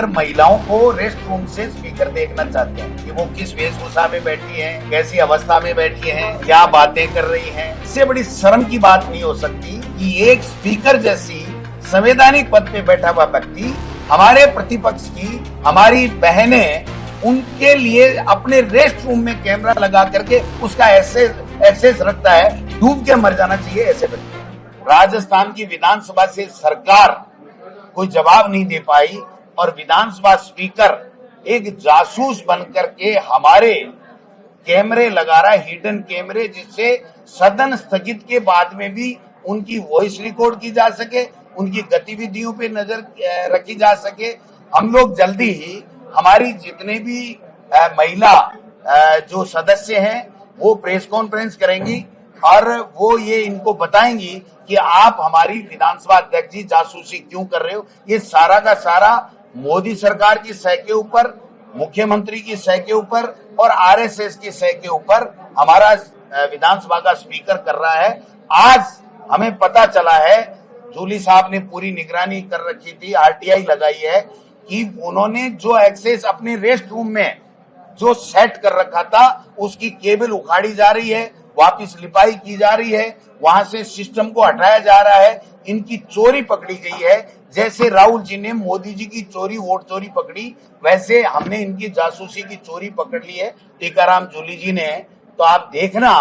जाकर महिलाओं को रेस्ट रूम से स्पीकर देखना चाहते हैं कि वो किस वेशभूषा में बैठी हैं, कैसी अवस्था में बैठी हैं, क्या बातें कर रही हैं। इससे बड़ी शर्म की बात नहीं हो सकती कि एक स्पीकर जैसी संवैधानिक पद पे बैठा हुआ व्यक्ति हमारे प्रतिपक्ष की, हमारी बहनें, उनके लिए अपने रेस्ट रूम में कैमरा लगा करके उसका एक्सेस रखता है। डूब के मर जाना चाहिए ऐसे व्यक्ति। राजस्थान की विधानसभा से सरकार कोई जवाब नहीं दे पाई और विधानसभा स्पीकर एक जासूस बनकर के हमारे कैमरे लगा रहा है, हिडन कैमरे, जिससे सदन स्थगित के बाद में भी उनकी वॉइस रिकॉर्ड की जा सके, उनकी गतिविधियों पे नजर रखी जा सके। हम लोग जल्दी ही हमारी जितने भी महिला जो सदस्य हैं वो प्रेस कॉन्फ्रेंस करेंगी और वो ये इनको बताएंगी कि आप हमारी विधानसभा अध्यक्ष जी जासूसी क्यों कर रहे हो। ये सारा का सारा मोदी सरकार की सह के ऊपर, मुख्यमंत्री की सह के ऊपर और आरएसएस की सह के ऊपर हमारा विधानसभा का स्पीकर कर रहा है। आज हमें पता चला है, जूली साहब ने पूरी निगरानी कर रखी थी, आरटीआई लगाई है कि उन्होंने जो एक्सेस अपने रेस्ट रूम में जो सेट कर रखा था उसकी केबल उखाड़ी जा रही है, वापिस लिपाई की जा रही है, वहां से सिस्टम को हटाया जा रहा है। इनकी चोरी पकड़ी गई है। जैसे राहुल जी ने मोदी जी की चोरी, वोट चोरी पकड़ी, वैसे हमने इनकी जासूसी की चोरी पकड़ ली है टीकाराम जूली जी ने। तो आप देखना,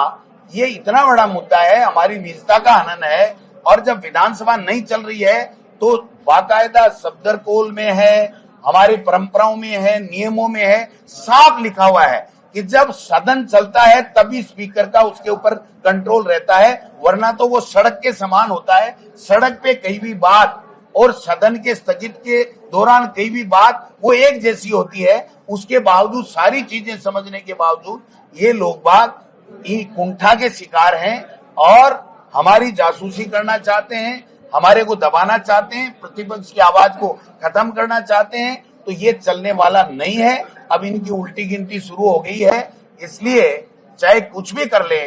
ये इतना बड़ा मुद्दा है, हमारी निजता का हनन है। और जब विधानसभा नहीं चल रही है तो बाकायदा सफदरकोल में है, हमारी परंपराओं में है, नियमों में है, साफ लिखा हुआ है कि जब सदन चलता है तभी स्पीकर का उसके ऊपर कंट्रोल रहता है, वरना तो वो सड़क के समान होता है। सड़क पे कहीं भी बात और सदन के स्थगित के दौरान कहीं भी बात वो एक जैसी होती है। उसके बावजूद, सारी चीजें समझने के बावजूद ये लोग बाग कुंठा के शिकार हैं और हमारी जासूसी करना चाहते हैं, हमारे को दबाना चाहते हैं, प्रतिपक्ष की आवाज को खत्म करना चाहते हैं। तो ये चलने वाला नहीं है। अब इनकी उल्टी गिनती शुरू हो गई है। इसलिए चाहे कुछ भी कर ले,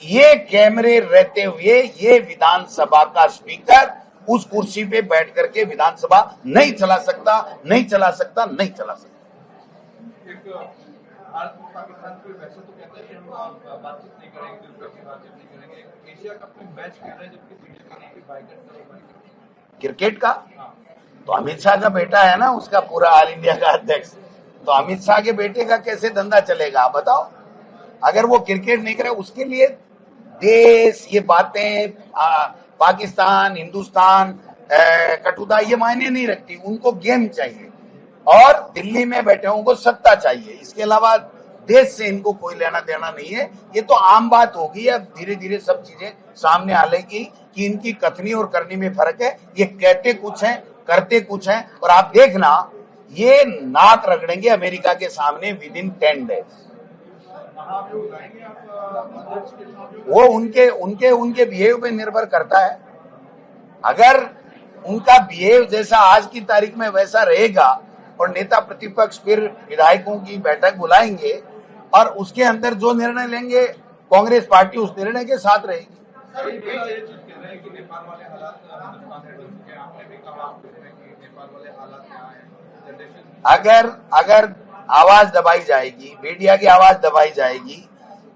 ये कैमरे रहते हुए ये विधानसभा का स्पीकर उस कुर्सी पे बैठ करके विधानसभा नहीं चला सकता, नहीं चला सकता, नहीं चला सकता। पाकिस्तान को वैसे तो कहते हैं कि हम बातचीत नहीं करेंगे, द्विपक्षीय बातचीत नहीं करेंगे। एशिया कप में मैच खेल रहे हैं जबकि क्रिकेट का तो अमित शाह का बेटा है ना, उसका पूरा ऑल इंडिया का अध्यक्ष। तो अमित शाह के बेटे का कैसे धंधा चलेगा आप बताओ। अगर वो क्रिकेट नहीं करे, उसके लिए देश, ये बातें पाकिस्तान, हिंदुस्तान, कटुता, ये मायने नहीं रखती। उनको गेम चाहिए और दिल्ली में बैठे उनको सत्ता चाहिए। इसके अलावा देश से इनको कोई लेना देना नहीं है। ये तो आम बात होगी। अब धीरे धीरे सब चीजें सामने आ लेगी कि इनकी कथनी और करनी में फर्क है। ये कहते कुछ हैं, करते कुछ हैं। और आप देखना, ये नाक रगड़ेंगे अमेरिका के सामने विद इन 10 डेज। वो उनके बिहेव पे निर्भर करता है। अगर उनका बिहेव जैसा आज की तारीख में वैसा रहेगा और नेता प्रतिपक्ष फिर विधायकों की बैठक बुलाएंगे और उसके अंदर जो निर्णय लेंगे कांग्रेस पार्टी उस निर्णय के साथ रहेगी। अगर आवाज दबाई जाएगी, मीडिया की आवाज दबाई जाएगी,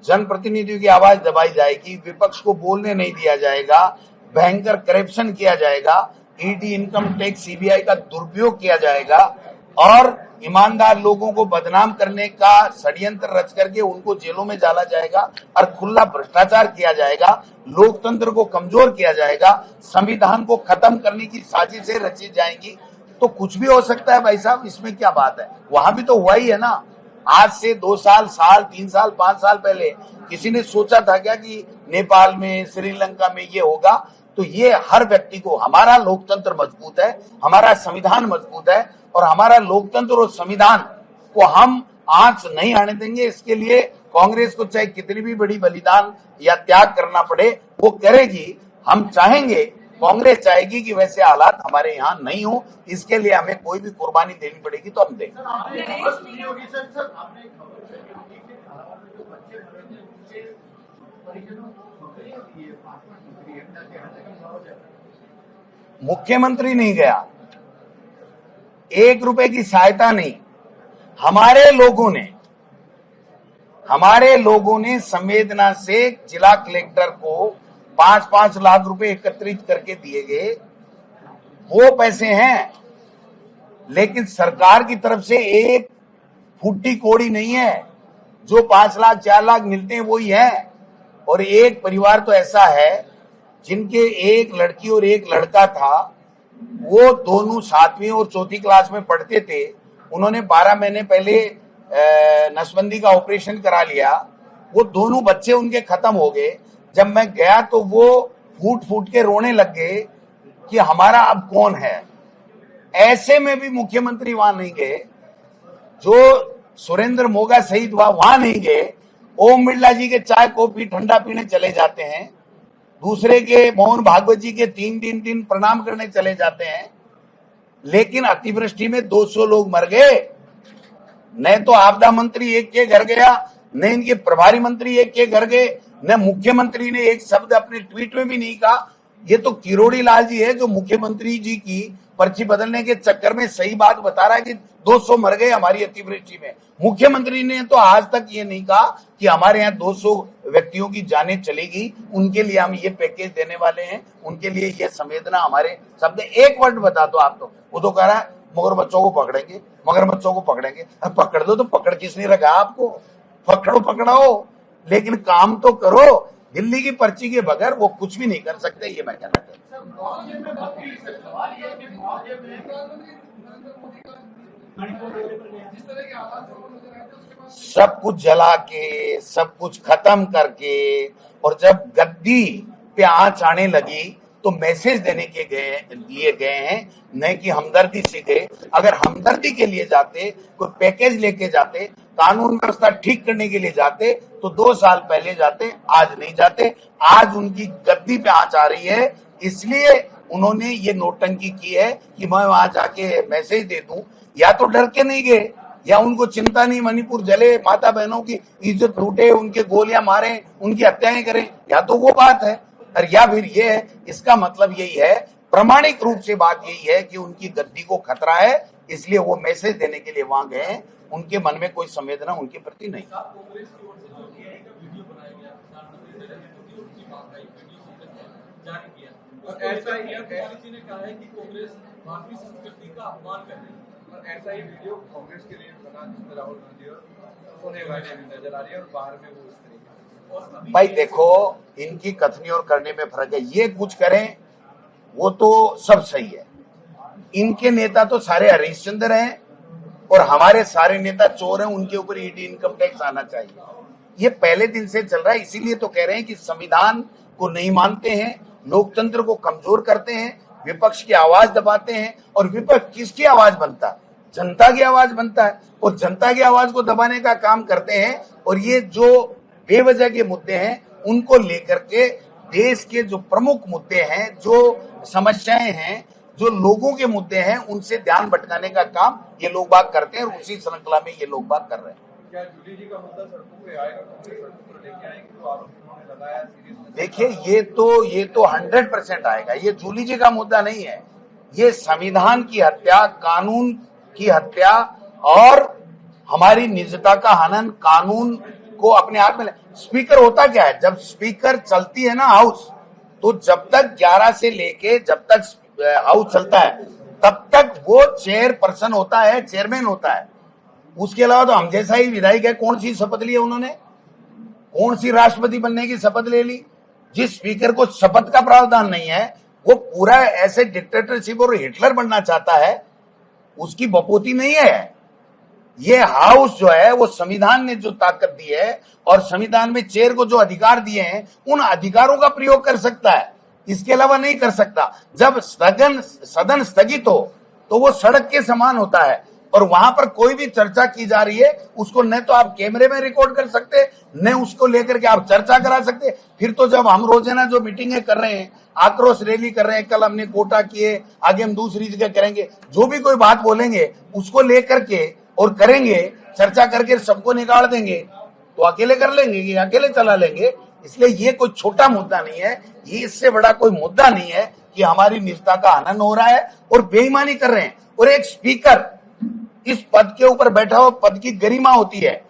जनप्रतिनिधियों की आवाज दबाई जाएगी, विपक्ष को बोलने नहीं दिया जाएगा, भयंकर करप्शन किया जाएगा, ईडी, इनकम टैक्स, सीबीआई का दुरुपयोग किया जाएगा और ईमानदार लोगों को बदनाम करने का षड्यंत्र रच करके उनको जेलों में डाला जाएगा और खुला भ्रष्टाचार किया जाएगा, लोकतंत्र को कमजोर किया जाएगा, संविधान को खत्म करने की साजिशें रची जाएंगी, तो कुछ भी हो सकता है भाई साहब। इसमें क्या बात है। वहां भी तो हुआ ही है ना। आज से 2 साल, 3 साल, 5 साल पहले किसी ने सोचा था क्या कि नेपाल में, श्रीलंका में ये होगा। तो ये हर व्यक्ति को, हमारा लोकतंत्र मजबूत है, हमारा संविधान मजबूत है और हमारा लोकतंत्र और संविधान को हम आंच नहीं आने देंगे। इसके लिए कांग्रेस को चाहे कितनी भी बड़ी बलिदान या त्याग करना पड़े वो करेगी। हम चाहेंगे, कांग्रेस चाहेगी कि वैसे हालात हमारे यहाँ नहीं हो। इसके लिए हमें कोई भी कुर्बानी देनी पड़ेगी तो हम देंगे। मुख्यमंत्री नहीं गया, ₹1 की सहायता नहीं, हमारे लोगों ने संवेदना से जिला कलेक्टर को 5-5 लाख रुपए एकत्रित करके दिए गए, वो पैसे हैं। लेकिन सरकार की तरफ से एक फूटी कौड़ी नहीं है, जो 5 लाख 4 लाख मिलते हैं वही है। और एक परिवार तो ऐसा है जिनके एक लड़की और एक लड़का था, वो दोनों 7वीं और 4थी क्लास में पढ़ते थे। उन्होंने 12 महीने पहले नसबंदी का ऑपरेशन करा लिया, वो दोनों बच्चे उनके खत्म हो गए। जब मैं गया तो वो फूट फूट के रोने लग गए कि हमारा अब कौन है। ऐसे में भी मुख्यमंत्री वहां नहीं गए, जो सुरेंद्र मोगा शहीद हुआ वहां नहीं गए। ओम बिरला जी के चाय कॉफी ठंडा पीने चले जाते हैं, दूसरे के मोहन भागवत जी के 3 दिन प्रणाम करने चले जाते हैं। लेकिन अतिवृष्टि में 200 लोग मर गए। न तो आपदा मंत्री एक के घर गया, न इनके प्रभारी मंत्री एक के घर गए, न मुख्यमंत्री ने एक शब्द अपने ट्वीट में भी नहीं कहा। ये तो किरोड़ी लाल जी है जो मुख्यमंत्री जी की पर्ची बदलने के चक्कर में सही बात बता रहा है कि 200 मर गए हमारी अतिवृष्टि में। मुख्यमंत्री ने तो आज तक ये नहीं कहा कि हमारे यहाँ 200 व्यक्तियों की जानें चलेगी, उनके लिए हम ये पैकेज देने वाले हैं, उनके लिए ये संवेदना हमारे शब्द। एक वर्ड बता दो आप, तो वो तो कह रहा है मगरमच्छों को पकड़ेंगे, मगरमच्छों को पकड़ेंगे। अब पकड़ दो तो पकड़ किसने रखा आपको? पकड़ो, लेकिन काम तो करो। दिल्ली की पर्ची के बगैर वो कुछ भी नहीं कर सकते, ये मैं कहना चाहता हूं। सब कुछ जला के, सब कुछ खत्म करके, और जब गद्दी पे आंच आने लगी तो मैसेज देने के लिए गए हैं, न कि हमदर्दी से गए। अगर हमदर्दी के लिए जाते, कोई पैकेज लेके जाते, कानून व्यवस्था ठीक करने के लिए जाते, तो 2 साल पहले जाते, आज नहीं जाते। आज उनकी गद्दी पे आंच आ रही है, इसलिए उन्होंने ये नोटंकी की है कि मैं वहां जाके मैसेज दे दूं। या तो डर के नहीं गए, या उनको चिंता नहीं मणिपुर जले, माता बहनों की इज्जत लूटे, उनके गोलियां मारे, उनकी हत्याएं करें, या तो वो बात है। और या फिर ये है, इसका मतलब यही है, प्रामाणिक रूप से बात यही है कि उनकी गद्दी को खतरा है, इसलिए वो मैसेज देने के लिए वहां गए हैं। उनके मन में कोई संवेदना उनके प्रति नहीं। ऐसा ही किसी ने कहा है कि कांग्रेस भारतीय संस्कृति का अपमान कर रही है, और ऐसा ही वीडियो कांग्रेस के लिए बना जिसमें राहुल गांधी और सोनिया गांधी भी नजर आ रही है, और बाहर में वो इस तरीके। भाई देखो, इनकी कथनी और करने में फर्क है। ये कुछ करें वो तो सब सही है, इनके नेता तो सारे हरिश्चंद्र हैं और हमारे सारे नेता चोर हैं, उनके ऊपर ईडी इनकम टैक्स आना चाहिए। ये पहले दिन से चल रहा है। इसीलिए तो कह रहे हैं कि संविधान को नहीं मानते हैं, लोकतंत्र को कमजोर करते हैं, विपक्ष की आवाज दबाते हैं। और विपक्ष किसकी आवाज बनता है? जनता की आवाज बनता है, और जनता की आवाज को दबाने का काम करते हैं। और ये जो बेवजह के मुद्दे हैं, उनको लेकर के देश के जो प्रमुख मुद्दे हैं, जो समस्याएं हैं, जो लोगों के मुद्दे हैं, उनसे ध्यान भटकाने का काम ये लोग बात करते हैं, और उसी श्रृंखला में ये लोग बात कर रहे हैं। क्या जूली जी का मुद्दा सड़कों पे आएगा? कांग्रेस सड़कों पर लेके आएगी, जो आरोप उन्होंने लगाया सीरियस। देखिए, ये तो 100% आएगा। ये जूली जी का मुद्दा नहीं है, ये संविधान की हत्या, कानून की हत्या और हमारी निजता का हनन, कानून को अपने हाथ में। स्पीकर होता क्या है? जब स्पीकर चलती है ना हाउस, तो जब तक 11 से लेके जब तक हाउस चलता है, तब तक वो चेयरपर्सन होता है, चेयरमैन होता है। उसके अलावा तो हम जैसा ही विधायक है। कौन सी शपथ ली है उन्होंने? कौन सी राष्ट्रपति बनने की शपथ ले ली? जिस स्पीकर को शपथ का प्रावधान नहीं है, वो पूरा ऐसे डिक्टेटरशिप और हिटलर बनना चाहता है, उसकी बपोती नहीं है। ये हाउस जो है, वो संविधान ने जो ताकत दी है और संविधान में चेयर को जो अधिकार दिए हैं, उन अधिकारों का प्रयोग कर सकता है, इसके अलावा नहीं कर सकता। जब सदन स्थगित हो तो वो सड़क के समान होता है, और वहां पर कोई भी चर्चा की जा रही है, उसको न तो आप कैमरे में रिकॉर्ड कर सकते, न उसको लेकर के आप चर्चा करा सकते। फिर तो जब हम रोजाना जो मीटिंगें कर रहे हैं, आक्रोश रैली कर रहे हैं, कल हमने कोटा किए, आगे हम दूसरी जगह करेंगे, जो भी कोई बात बोलेंगे उसको लेकर के और करेंगे, चर्चा करके सबको निकाल देंगे, तो अकेले कर लेंगे कि अकेले चला लेंगे? इसलिए ये कोई छोटा मुद्दा नहीं है, ये इससे बड़ा कोई मुद्दा नहीं है कि हमारी निजता का हनन हो रहा है और बेईमानी कर रहे हैं। और एक स्पीकर इस पद के ऊपर बैठा हुआ, पद की गरिमा होती है।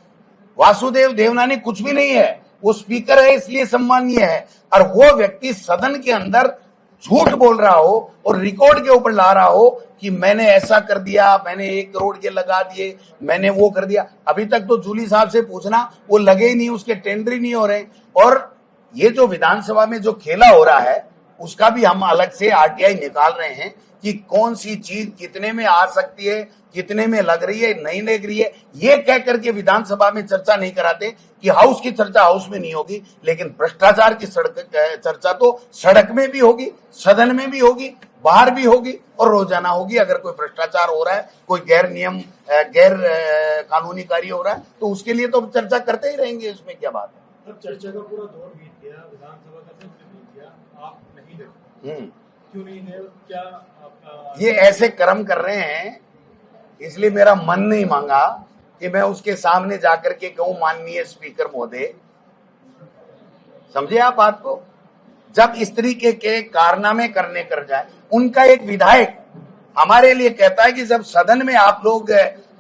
वासुदेव देवनानी कुछ भी नहीं है, वो स्पीकर है इसलिए सम्मानीय है। और वो व्यक्ति सदन के अंदर झूठ बोल रहा हो और रिकॉर्ड के ऊपर ला रहा हो कि मैंने ऐसा कर दिया, मैंने 1 करोड़ के लगा दिए, मैंने वो कर दिया। अभी तक तो जूली साहब से पूछना, वो लगे ही नहीं, उसके टेंडर ही नहीं हो रहे। और ये जो विधानसभा में जो खेला हो रहा है उसका भी हम अलग से आरटीआई निकाल रहे हैं कि कौन सी चीज कितने में आ सकती है, कितने में लग रही है, नहीं लग रही है। ये कह करके विधानसभा में चर्चा नहीं कराते कि हाउस की चर्चा हाउस में नहीं होगी, लेकिन भ्रष्टाचार की चर्चा तो सड़क में भी होगी, सदन में भी होगी, बाहर भी होगी और रोजाना होगी। अगर कोई भ्रष्टाचार हो रहा है, कोई गैर कानूनी कार्य हो रहा है तो उसके लिए तो चर्चा करते ही रहेंगे, इसमें क्या बात है। अब चर्चा का पूरा दौर बीत गया, विधानसभा का सत्र बीत गया, आप नहीं देते, क्यों नहीं है? क्या आपका ये ऐसे कर्म कर रहे हैं, इसलिए मेरा मन नहीं मांगा कि मैं उसके सामने जाकर के कहूं माननीय स्पीकर महोदय। समझे आप बात को? जब इस तरीके के कारनामे करने कर जाए, उनका एक विधायक हमारे लिए कहता है कि जब सदन में आप लोग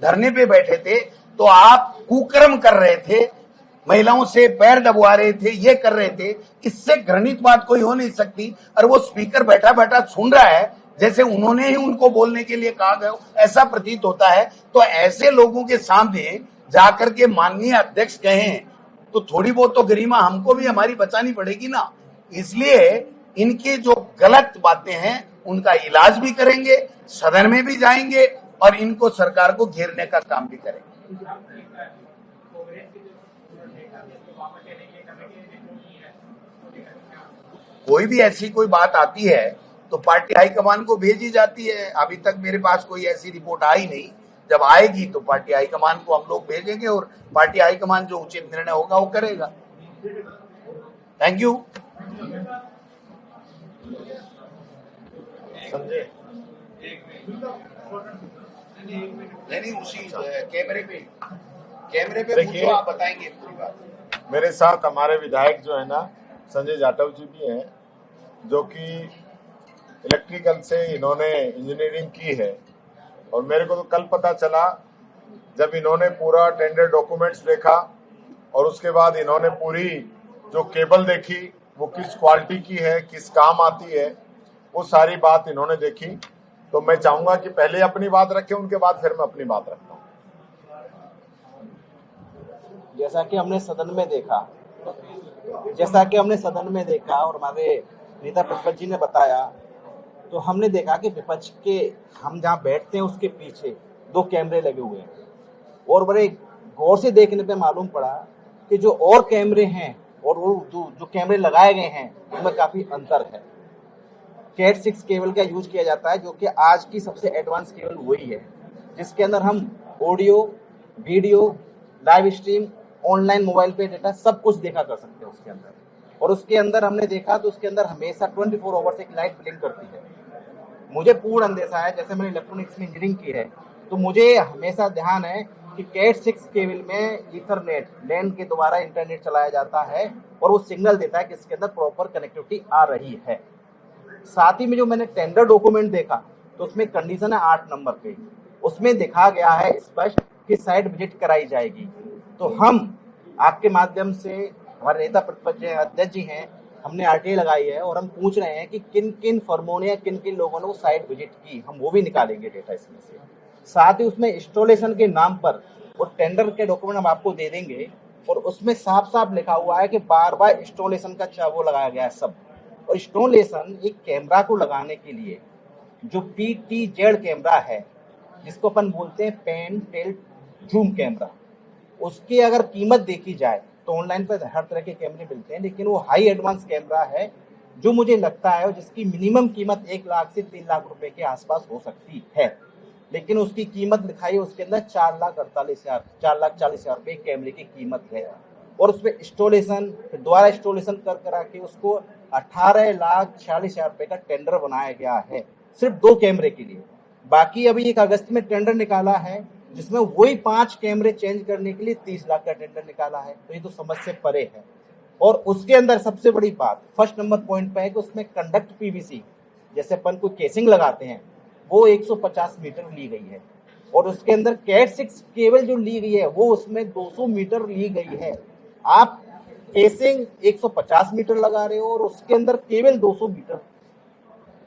धरने पे बैठे थे तो आप कुकर्म कर रहे थे, महिलाओं से पैर दबवा रहे थे, ये कर रहे थे। इससे घृणित बात कोई हो नहीं सकती। और वो स्पीकर बैठा बैठा सुन रहा है जैसे उन्होंने ही उनको बोलने के लिए कहा गया, ऐसा प्रतीत होता है। तो ऐसे लोगों के सामने जाकर के माननीय अध्यक्ष कहें तो थोड़ी बहुत तो गरिमा हमको भी हमारी बचानी पड़ेगी ना। इसलिए इनके जो गलत बातें हैं उनका इलाज भी करेंगे, सदन में भी जाएंगे और इनको सरकार को घेरने का काम भी करेंगे। कोई भी ऐसी कोई बात आती है तो पार्टी हाईकमान को भेजी जाती है। अभी तक मेरे पास कोई ऐसी रिपोर्ट आई नहीं। जब आएगी तो पार्टी हाईकमान को हम लोग भेजेंगे और पार्टी हाईकमान जो उचित निर्णय होगा वो करेगा। Thank you. समझे? नहीं, उसी कैमरे पे देखिए, पूछो, आप बताएंगे पूरी बात। मेरे साथ हमारे विधायक जो है ना संजय जाटव जी भी हैं, जो कि इलेक्ट्रिकल से इन्होंने इंजीनियरिंग की है। और मेरे को तो कल पता चला जब इन्होंने पूरा टेंडर डॉक्यूमेंट्स देखा और उसके बाद इन्होंने पूरी जो केबल देखी वो किस क्वालिटी की है, किस काम आती है, वो सारी बात इन्होंने देखी। तो मैं चाहूंगा कि पहले अपनी बात रखें, उनके बाद फिर मैं अपनी बात रखता हूँ। जैसा कि हमने सदन में देखा और हमारे नेता प्रतिपक्ष जी ने बताया, तो हमने देखा कि विपक्ष के हम जहाँ बैठते हैं उसके पीछे 2 कैमरे लगे हुए हैं और बड़े गौर से देखने पे मालूम पड़ा कि जो और कैमरे हैं और वो जो कैमरे लगाए गए हैं उनमें काफी अंतर है। कैट 6 केबल का यूज किया जाता है, जो कि आज की सबसे एडवांस केबल वही है, जिसके अंदर हम audio, video, live stream, online mobile पे डेटा सब कुछ देखा कर सकते हैं उसके अंदर। और उसके अंदर हमने देखा तो उसके अंदर हमेशा 24 आवर्स एक लाइट ब्लिंक करती है। मुझे पूर्ण अंदेशा है, जैसे मैंने इलेक्ट्रॉनिक्स में इंजीनियरिंग की है, तो मुझे हमेशा ध्यान है कि कैट 6 केबल में ईथरनेट लैन के द्वारा इंटरनेट चलाया जाता है और वो सिग्नल देता है कि इसके अंदर प्रॉपर कनेक्टिविटी आ रही है। साथ ही में जो मैंने टेंडर डॉक्यूमेंट देखा तो उसमें कंडीशन है 8 नंबर पे, उसमें दिखा गया है स्पष्ट कि साइट विजिट कराई जाएगी। तो हम आपके माध्यम से, हमारे नेता प्रतिपक्ष अध्यक्ष जी हैं, हमने आरटीआई लगाई है और हम पूछ रहे हैं कि किन किन फर्मों ने या किन किन लोगों ने वो साइट विजिट की, हम वो भी निकालेंगे डेटा इसमें से। साथ ही उसमें इंस्टॉलेशन के नाम पर वो टेंडर के डॉक्यूमेंट हम आपको दे देंगे और उसमें साफ साफ लिखा हुआ है कि बार बार इंस्टॉलेशन का वो लगाया गया है सब। और इंस्टॉलेशन एक कैमरा को लगाने के लिए जो PTZ कैमरा है, जिसको अपन बोलते हैं पैन टिल्ट जूम कैमरा, उसकी अगर कीमत देखी जाए तो ऑनलाइन पर हर तरह के कैमरे मिलते हैं, लेकिन वो हाई एडवांस कैमरा है जो मुझे लगता है जिसकी मिनिमम कीमत 1 लाख से 3 लाख रुपए के आसपास हो सकती है। लेकिन उसकी कीमत लिखाई है उसके अंदर 4,40,000 रुपए कैमरे की कीमत है। और उसमें इंस्टॉलेशन, दोबारा इंस्टॉलेशन करा के उसको 18,40,000 रुपए का टेंडर बनाया गया है सिर्फ 2 कैमरे के लिए। बाकी अभी 1 अगस्त में टेंडर निकाला है जिसमें वही 5 कैमरे चेंज करने के लिए 30 लाख का टेंडर निकाला है। तो ये तो समझ से परे है। और उसके अंदर सबसे बड़ी बात फर्स्ट नंबर पॉइंट पे है कि उसमें कंडक्ट पीवीसी जैसे अपन कोई केसिंग लगाते हैं वो 150 मीटर ली गई है, और उसके अंदर कैट 6 केबल जो ली गई है वो उसमें 200 मीटर ली गई है। आप केसिंग 150 मीटर लगा रहे हो और उसके अंदर केबल 200 मीटर,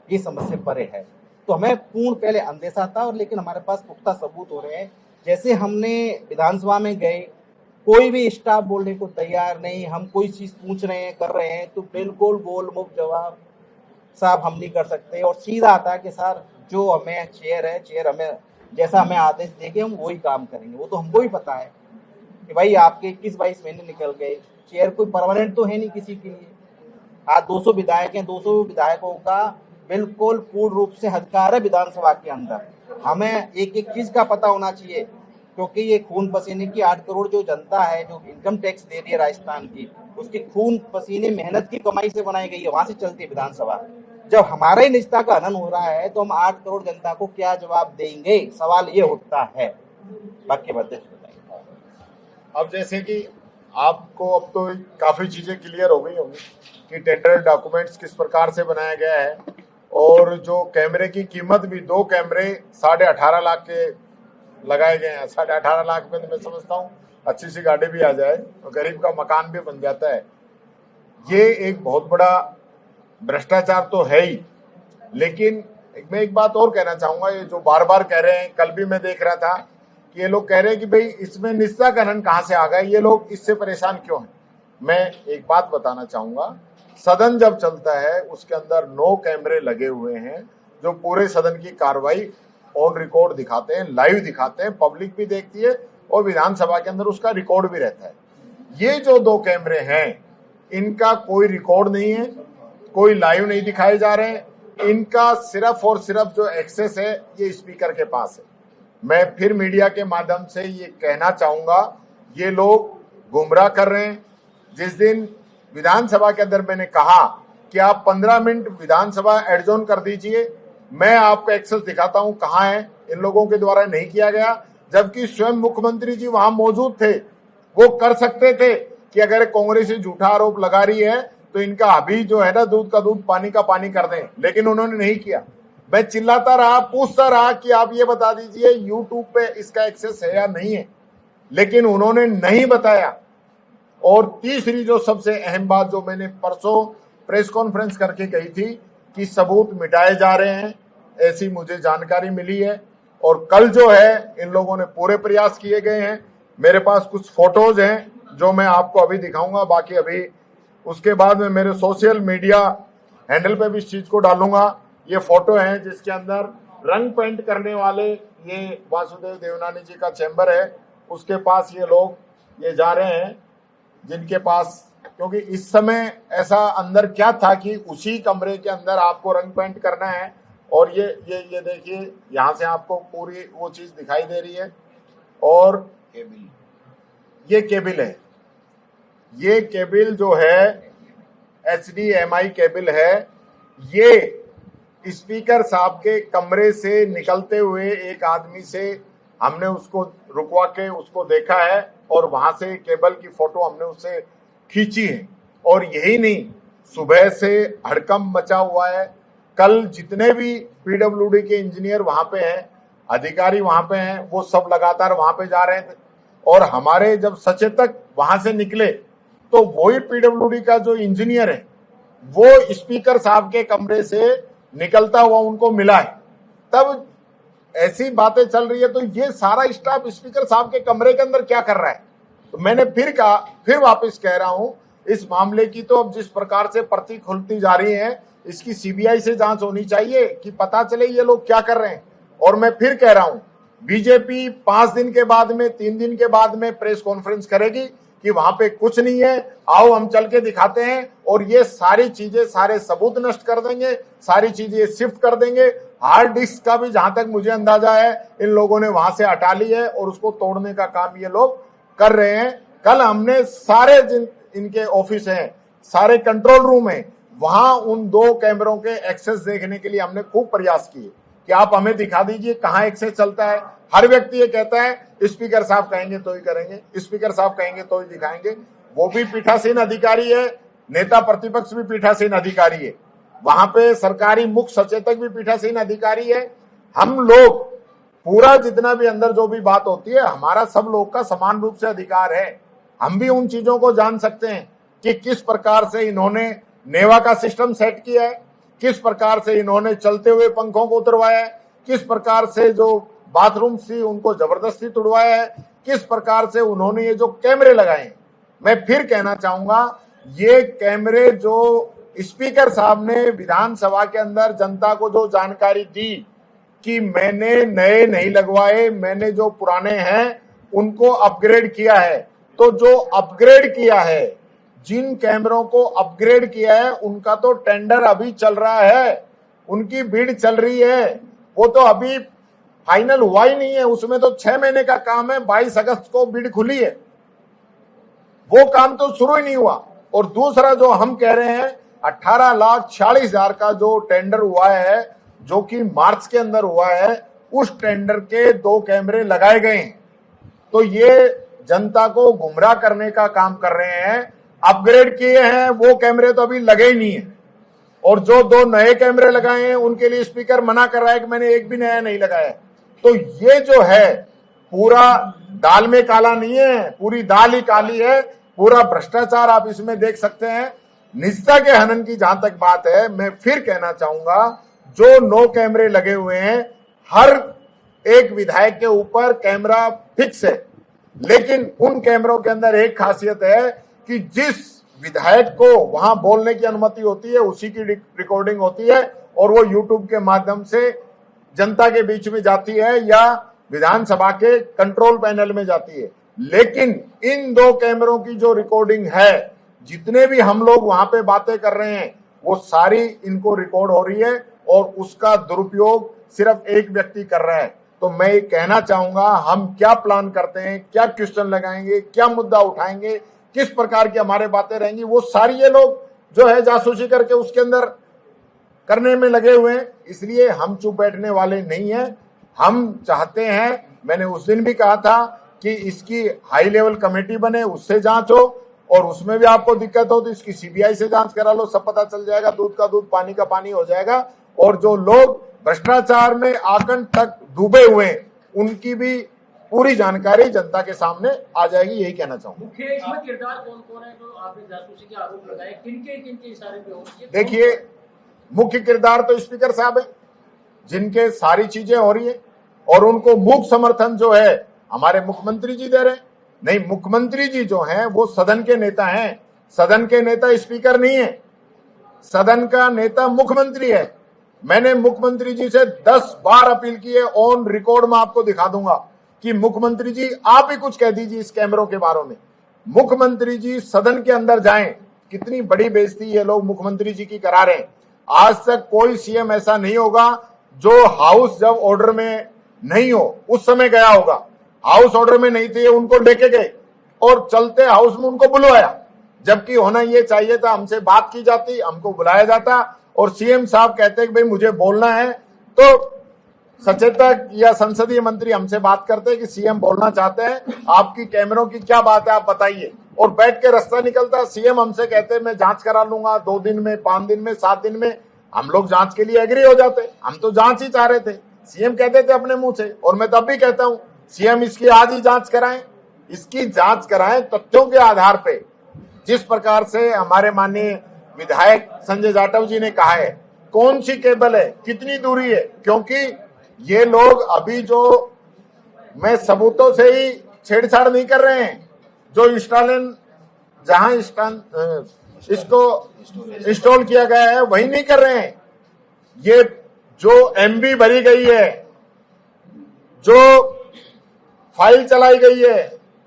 ये समस्या परे है। तो हमें पूर्ण पहले अंदेशा था, और लेकिन हमारे पास पुख्ता सबूत हो रहे हैं। जैसे हमने विधानसभा में गए, कोई भी स्टाफ बोलने को तैयार नहीं, हम कोई चीज पूछ रहे हैं कर रहे हैं तो बिल्कुल गोलमुख जवाब, साहब हम नहीं कर सकते, और सीधा आता है कि सर जो हमें चेयर हमें जैसा हमें आदेश देंगे हम वही काम करेंगे। वो तो हमको ही पता है कि भाई आपके 21-22 महीने निकल गए, चेयर कोई परमानेंट तो है नहीं किसी के लिए। आज 200 विधायक हैं, 200 विधायकों का बिल्कुल पूर्ण रूप से अधिकार है विधानसभा के अंदर। हमें एक एक चीज का पता होना चाहिए, क्योंकि ये खून पसीने की 8 करोड़ जो जनता है जो इनकम टैक्स दे रही है राजस्थान की, उसकी खून पसीने मेहनत की कमाई से बनाई गई है, वहां से चलती है विधानसभा। जब हमारा ही निजता का हनन हो रहा है तो हम 8 करोड़ जनता को क्या जवाब देंगे, सवाल ये उठता है। बाकी बातें बताइए। अब जैसे कि आपको अब तो काफी चीजें क्लियर हो गई होंगी कि टेंडर डॉक्यूमेंट्स किस प्रकार से बनाया गया है, और जो कैमरे की कीमत भी 2 कैमरे 18.5 लाख के लगाए गए हैं। 18.5 लाख में तो मैं समझता हूँ अच्छी सी गाड़ी भी आ जाए तो गरीब का मकान भी बन जाता है। ये एक बहुत बड़ा भ्रष्टाचार तो है ही, लेकिन मैं एक बात और कहना चाहूंगा, ये जो बार बार कह रहे हैं, कल भी मैं देख रहा था कि ये लोग कह रहे हैं कि भाई इसमें निजता का हनन कहां से आ गया, ये लोग इससे परेशान क्यों हैं। मैं एक बात बताना चाहूंगा, सदन जब चलता है उसके अंदर 9 कैमरे लगे हुए हैं जो पूरे सदन की कार्रवाई ऑन रिकॉर्ड दिखाते हैं, लाइव दिखाते हैं, पब्लिक भी देखती है और विधानसभा के अंदर उसका रिकॉर्ड भी रहता है। ये जो 2 कैमरे हैं इनका कोई रिकॉर्ड नहीं है, कोई लाइव नहीं दिखाए जा रहे हैं, इनका सिर्फ और सिर्फ जो एक्सेस है ये स्पीकर के पास है। मैं फिर मीडिया के माध्यम से ये कहना चाहूंगा, ये लोग गुमराह कर रहे हैं। जिस दिन विधानसभा के अंदर मैंने कहा कि आप 15 मिनट विधानसभा एडजॉर्न कर दीजिए, मैं आपको एक्सेस दिखाता हूं कहां है, इन लोगों के द्वारा नहीं किया गया, जबकि स्वयं मुख्यमंत्री जी वहां मौजूद थे। वो कर सकते थे कि अगर कांग्रेस झूठा आरोप लगा रही है तो इनका अभी जो है ना दूध का दूध पानी का पानी कर दें, लेकिन उन्होंने नहीं किया। मैं चिल्लाता रहा, पूछता रहा कि आप ये बता दीजिए यूट्यूब पे इसका एक्सेस है या नहीं है, लेकिन उन्होंने नहीं बताया। और तीसरी जो सबसे अहम बात जो मैंने परसों प्रेस कॉन्फ्रेंस करके कही थी कि सबूत मिटाए जा रहे हैं, ऐसी मुझे जानकारी मिली है, और कल जो है इन लोगों ने पूरे प्रयास किए गए हैं। मेरे पास कुछ फोटोज हैं जो मैं आपको अभी दिखाऊंगा, बाकी अभी उसके बाद में मेरे सोशल मीडिया हैंडल पे भी इस चीज को डालूंगा। ये फोटो है जिसके अंदर रंग पेंट करने वाले ये वासुदेव देवनानी जी का चैम्बर है, उसके पास ये लोग ये जा रहे हैं, जिनके पास, क्योंकि इस समय ऐसा अंदर क्या था कि उसी कमरे के अंदर आपको रंग पेंट करना है। और ये देखिए यहाँ से आपको पूरी वो चीज दिखाई दे रही है, और ये केबल है, ये केबल जो है HDMI केबल है, ये स्पीकर साहब के कमरे से निकलते हुए एक आदमी से हमने उसको रुकवा के उसको देखा है, और वहां से केबल की फोटो हमने उससे खींची है। और यही नहीं, सुबह से हड़कंप मचा हुआ है। कल जितने भी PWD के इंजीनियर वहां पे हैं, अधिकारी वहां पे हैं, वो सब लगातार वहां पे जा रहे थे। और हमारे जब सचेतक वहां से निकले तो वही PWD का जो इंजीनियर है वो स्पीकर साहब के कमरे से निकलता हुआ उनको मिला है। तब ऐसी बातें चल रही है, तो ये सारा स्टाफ स्पीकर साहब के कमरे के अंदर क्या कर रहा है। तो मैंने फिर कहा, फिर वापस कह रहा हूं, इस मामले की तो अब जिस प्रकार से प्रतीक खुलती जा रही है, इसकी CBI से जांच होनी चाहिए कि पता चले ये लोग क्या कर रहे हैं। और मैं फिर कह रहा हूं, बीजेपी 5 दिन के बाद में, 3 दिन के बाद में प्रेस कॉन्फ्रेंस करेगी कि वहां पे कुछ नहीं है, आओ हम चल के दिखाते हैं, और ये सारी चीजें, सारे सबूत नष्ट कर देंगे, सारी चीजें शिफ्ट कर देंगे। हार्ड डिस्क का भी जहां तक मुझे अंदाजा है इन लोगों ने वहां से हटा ली है, और उसको तोड़ने का काम ये लोग कर रहे हैं। कल हमने सारे जिन इनके ऑफिस हैं, सारे कंट्रोल रूम है, वहां उन 2 कैमरों के एक्सेस देखने के लिए हमने खूब प्रयास किए कि आप हमें दिखा दीजिए कहां एक्सेस चलता है। हर व्यक्ति ये कहता है स्पीकर साहब कहेंगे तो ही करेंगे, स्पीकर साहब कहेंगे तो ही दिखाएंगे। वो भी पीठासीन अधिकारी है, नेता प्रतिपक्ष भी पीठासीन अधिकारी है, वहां पे सरकारी मुख्य सचेतक भी पीठासीन अधिकारी है। हम लोग पूरा जितना भी अंदर जो भी बात होती है, हमारा सब लोग का समान रूप से अधिकार है। हम भी उन चीजों को जान सकते हैं कि किस प्रकार से इन्होंने नेवा का सिस्टम सेट किया है, किस प्रकार से इन्होंने चलते हुए पंखों को उतरवाया है, किस प्रकार से जो बाथरूम थी उनको जबरदस्ती तुड़वाया है, किस प्रकार से उन्होंने ये जो कैमरे लगाए। मैं फिर कहना चाहूंगा, ये कैमरे जो स्पीकर साहब ने विधानसभा के अंदर जनता को जो जानकारी दी कि मैंने नए नहीं लगवाए, मैंने जो पुराने हैं उनको अपग्रेड किया है, तो जो अपग्रेड किया है, जिन कैमरों को अपग्रेड किया है उनका तो टेंडर अभी चल रहा है, उनकी बिड चल रही है, वो तो अभी फाइनल हुआ ही नहीं है। उसमें तो 6 महीने का काम है, 22 अगस्त को बिड खुली है, वो काम तो शुरू ही नहीं हुआ। और दूसरा जो हम कह रहे हैं 18,46,000 का जो टेंडर हुआ है, जो कि मार्च के अंदर हुआ है, उस टेंडर के 2 कैमरे लगाए गए हैं। तो ये जनता को गुमराह करने का काम कर रहे हैं। अपग्रेड किए हैं वो कैमरे तो अभी लगे ही नहीं है, और जो 2 नए कैमरे लगाए हैं उनके लिए स्पीकर मना कर रहा है कि मैंने एक भी नया नहीं लगाया। तो ये जो है पूरा दाल में काला नहीं है, पूरी दाल ही काली है, पूरा भ्रष्टाचार आप इसमें देख सकते हैं। निजता के हनन की जहां तक बात है, मैं फिर कहना चाहूंगा, जो 9 कैमरे लगे हुए हैं, हर एक विधायक के ऊपर कैमरा फिक्स है, लेकिन उन कैमरों के अंदर एक खासियत है कि जिस विधायक को वहां बोलने की अनुमति होती है उसी की रिकॉर्डिंग होती है, और वो यूट्यूब के माध्यम से जनता के बीच में जाती है या विधानसभा के कंट्रोल पैनल में जाती है। लेकिन इन 2 कैमरों की जो रिकॉर्डिंग है, जितने भी हम लोग वहां पे बातें कर रहे हैं, वो सारी इनको रिकॉर्ड हो रही है, और उसका दुरुपयोग सिर्फ एक व्यक्ति कर रहा है। तो मैं ये कहना चाहूंगा, हम क्या प्लान करते हैं, क्या क्वेश्चन लगाएंगे, क्या मुद्दा उठाएंगे, किस प्रकार की हमारे बातें रहेंगी, वो सारी ये लोग जो है जासूसी करके उसके अंदर करने में लगे हुए हैं। इसलिए हम चुप बैठने वाले नहीं हैं। हम चाहते हैं, मैंने उस दिन भी कहा था कि इसकी हाई लेवल कमेटी बने, उससे जांच हो, और उसमें भी आपको दिक्कत हो तो इसकी सीबीआई से जांच करा लो, सब पता चल जाएगा, दूध का दूध पानी का पानी हो जाएगा। और जो लोग भ्रष्टाचार में आकंठ तक डूबे हुए हैं, उनकी भी पूरी जानकारी जनता के सामने आ जाएगी, यही कहना चाहूंगा। मुख्य इसमें किरदार कौन कौन है जो आपने जासूसी के आरोप लगाए, किनके इशारे पे हो? देखिए, मुख्य किरदार तो स्पीकर साहब है, जिनके सारी चीजें हो रही है, और उनको मूक समर्थन जो है हमारे मुख्यमंत्री जी दे रहे हैं। नहीं, मुख्यमंत्री जी जो हैं वो सदन के नेता हैं, सदन के नेता स्पीकर नहीं है, सदन का नेता मुख्यमंत्री है। मैंने मुख्यमंत्री जी से 10 बार अपील की है, ऑन रिकॉर्ड में आपको दिखा दूंगा कि मुख्यमंत्री जी आप ही कुछ कह दीजिए इस कैमरों के बारे में। मुख्यमंत्री जी सदन के अंदर जाएं, कितनी बड़ी बेइज्जती ये लोग मुख्यमंत्री जी की करा रहे हैं। आज तक कोई सीएम ऐसा नहीं होगा जो हाउस जब ऑर्डर में नहीं हो उस समय गया होगा। हाउस ऑर्डर में नहीं थे, उनको लेके गए और चलते हाउस में उनको बुलवाया, जबकि होना ये चाहिए था हमसे बात की जाती, हमको बुलाया जाता, और सीएम साहब कहते कि भाई मुझे बोलना है, तो सचेतक या संसदीय मंत्री हमसे बात करते हैं कि सीएम बोलना चाहते हैं, आपकी कैमरों की क्या बात है आप बताइए, और बैठ के रास्ता निकलता। सीएम हमसे कहते मैं जांच करा लूंगा 2 दिन में, 5 दिन में, 7 दिन में। हम लोग जांच के लिए एग्री हो जाते, हम तो जांच ही चाह रहे थे। सीएम कहते थे अपने मुंह से, और मैं तब भी कहता हूं सीएम इसकी आज ही जांच कराएं, इसकी जांच कराएं तथ्यों के आधार पे। जिस प्रकार से हमारे माननीय विधायक संजय जाटव जी ने कहा है, कौन सी केबल है, कितनी दूरी है, क्योंकि ये लोग अभी जो मैं सबूतों से ही छेड़छाड़ नहीं कर रहे हैं, जो जहां इसको इंस्टॉल किया गया है वही नहीं कर रहे हैं। ये जो एमबी भरी गई है, जो फाइल चलाई गई है,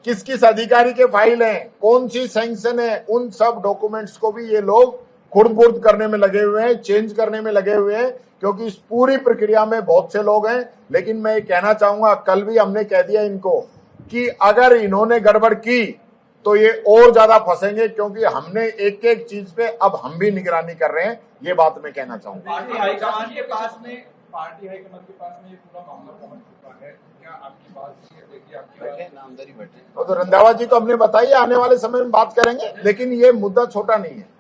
किस किस अधिकारी के फाइल है, कौन सी सैंक्शन है, उन सब डॉक्यूमेंट्स को भी ये लोग खुर्द-बुर्द करने में लगे हुए हैं, चेंज करने में लगे हुए हैं, क्योंकि इस पूरी प्रक्रिया में बहुत से लोग हैं। लेकिन मैं ये कहना चाहूंगा, कल भी हमने कह दिया इनको कि अगर इन्होंने गड़बड़ की तो ये और ज्यादा फंसेंगे, क्योंकि हमने एक एक चीज पे अब हम भी निगरानी कर रहे हैं। ये बात मैं कहना चाहूंगा। पार्टी हाईकमान के पास में पार्टी हाईकमान के पास में ये पूरा मामला पहुंच चुका है, क्या आपकी बात देखिए आपकी बात वो तो रंधावा जी को हमने बताई, आने वाले समय में बात करेंगे, लेकिन ये मुद्दा छोटा नहीं है।